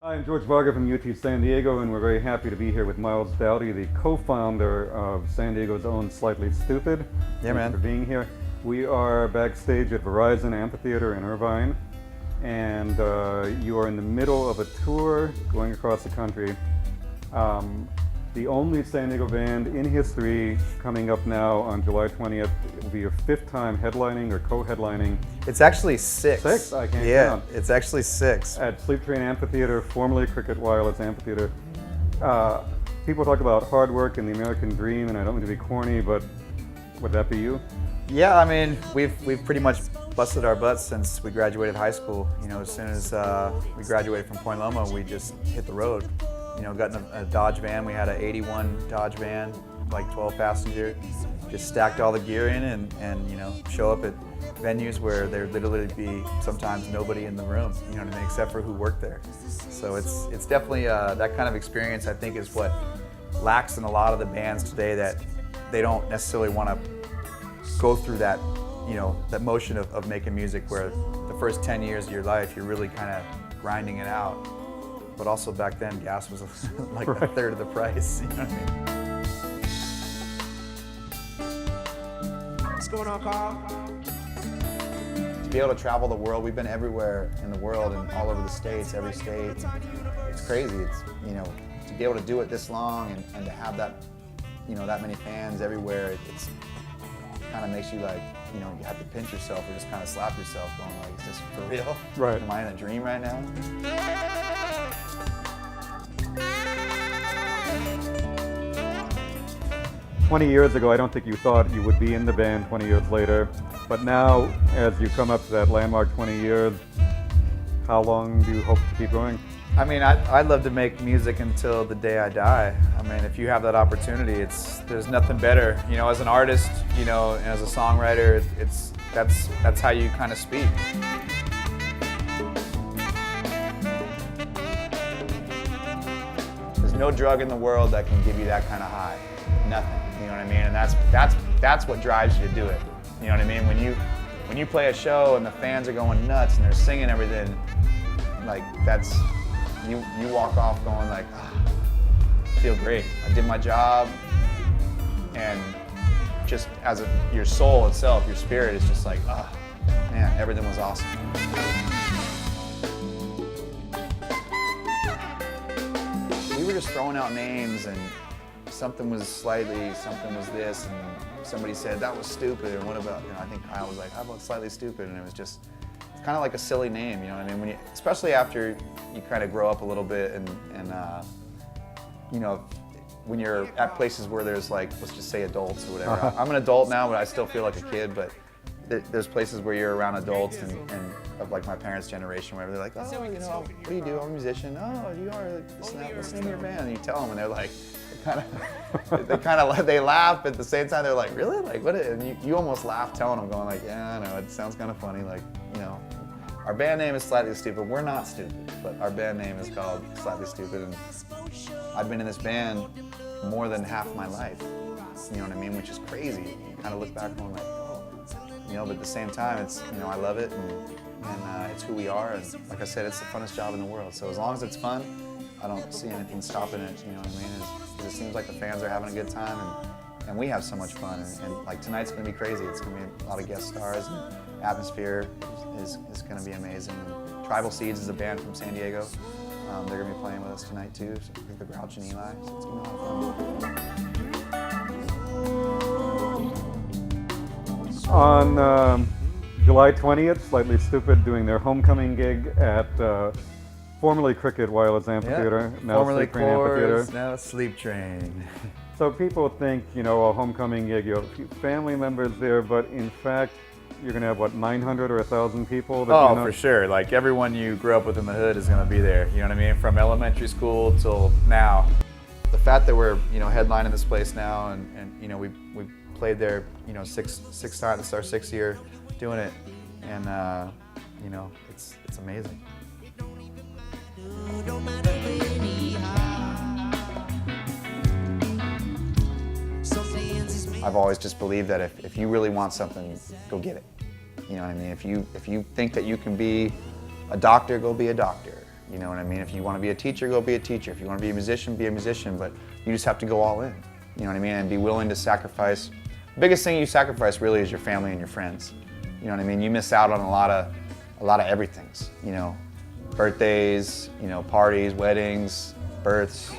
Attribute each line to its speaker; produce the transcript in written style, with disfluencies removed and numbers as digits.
Speaker 1: Hi, I'm George Varga from UT San Diego, and we're very happy to be here with Miles Dowdy, the co-founder of San Diego's own Slightly Stoopid.
Speaker 2: Yeah, man.
Speaker 1: Thanks for being here. We are backstage at Verizon Amphitheater in Irvine, and you are in the middle of a tour going across the country. The only San Diego band in history coming up now on July 20th. It will be your 5th time headlining or co-headlining.
Speaker 2: It's actually 6.
Speaker 1: 6? I can't count.
Speaker 2: It's actually 6.
Speaker 1: At Sleep Train Amphitheater, formerly Cricket Wireless Amphitheater. People talk about hard work and the American dream, and I don't mean to be corny, but would that be you?
Speaker 2: Yeah, I mean, we've pretty much busted our butts since we graduated high school. You know, as soon as we graduated from Point Loma, we just hit the road. You know, got in a Dodge van. We had an 81 Dodge van, like 12 passenger. Just stacked all the gear in and you know, show up at venues where there'd literally be sometimes nobody in the room, you know what I mean, except for who worked there. So it's definitely that kind of experience, I think, is what lacks in a lot of the bands today, that they don't necessarily want to go through that, you know, that motion of making music where the first 10 years of your life you're really kind of grinding it out. But also back then gas was like a third of the price, you know what I mean?
Speaker 3: What's going on, Carl?
Speaker 2: To be able to travel the world, we've been everywhere in the world and all over the states, every state. It's crazy. It's, you know, to be able to do it this long and to have that, you know, that many fans everywhere, it's kind of makes you like, you know, you have to pinch yourself or just kind of slap yourself going like, is this for real?
Speaker 1: Right.
Speaker 2: Am I in a dream right now?
Speaker 1: 20 years ago, I don't think you thought you would be in the band 20 years later. But now, as you come up to that landmark 20 years, how long do you hope to keep going?
Speaker 2: I mean, I'd love to make music until the day I die. I mean, if you have that opportunity, there's nothing better. You know, as an artist, you know, and as a songwriter, that's how you kind of speak. There's no drug in the world that can give you that kind of high. Nothing. You know what I mean? And that's what drives you to do it. You know what I mean? When you play a show and the fans are going nuts and they're singing everything, like that's you walk off going like, ah, I feel great. I did my job, and just as your soul itself, your spirit is just like, ah, man, everything was awesome. We were just throwing out names, and something was Slightly, something was this, and somebody said that was stupid, and what about, you know, I think Kyle was like, how about Slightly Stoopid, and it was just, it's kind of like a silly name, you know what I mean? When you, especially after you kind of grow up a little bit, and you know, when you're at places where there's like, let's just say adults or whatever. I'm an adult now, but I still feel like a kid, but there's places where you're around adults and of like my parents' generation, where they're like, oh, you know, what do you do? I'm a musician. Oh, you are this and that. What's the name of your band? And you tell them, and they're like, they laugh, but at the same time they're like, really? Like what? And you almost laugh telling them, going like, yeah, I know, it sounds kind of funny. Like, you know, our band name is Slightly Stoopid. We're not stupid, but our band name is called Slightly Stoopid, and I've been in this band more than half my life. You know what I mean? Which is crazy. You kind of look back going like, oh, you know, but at the same time, it's, you know, I love it, and it's who we are, and like I said, it's the funnest job in the world. So as long as it's fun, I don't see anything stopping it, you know what I mean? It seems like the fans are having a good time, and we have so much fun, and like tonight's gonna be crazy. It's gonna be a lot of guest stars, and atmosphere is gonna be amazing. Tribal Seeds is a band from San Diego. They're gonna be playing with us tonight too, so I think the Grouch and Eli, so it's gonna be a lot of fun.
Speaker 1: On July 20th, Slightly Stoopid doing their homecoming gig at formerly Cricket Wireless Amphitheater, now
Speaker 2: formerly
Speaker 1: Sleep Train Amphitheater.
Speaker 2: Now Sleep Train.
Speaker 1: So people think, you know, a homecoming gig, you have a few family members there, but in fact, you're going to have, what, 900 or 1,000 people? That
Speaker 2: Oh,
Speaker 1: you know?
Speaker 2: for sure. Like everyone you grew up with in the hood is going to be there. You know what I mean? From elementary school till now. The fact that we're, you know, headlining this place now, and you know, we've played there, you know, six times. It's our 6th year doing it, and you know, it's amazing. I've always just believed that if you really want something, go get it. You know what I mean? If you think that you can be a doctor, go be a doctor. You know what I mean? If you want to be a teacher, go be a teacher. If you want to be a musician, be a musician. But you just have to go all in. You know what I mean? And be willing to sacrifice. The biggest thing you sacrifice really is your family and your friends. You know what I mean? You miss out on a lot of everythings. You know, birthdays, you know, parties, weddings, births.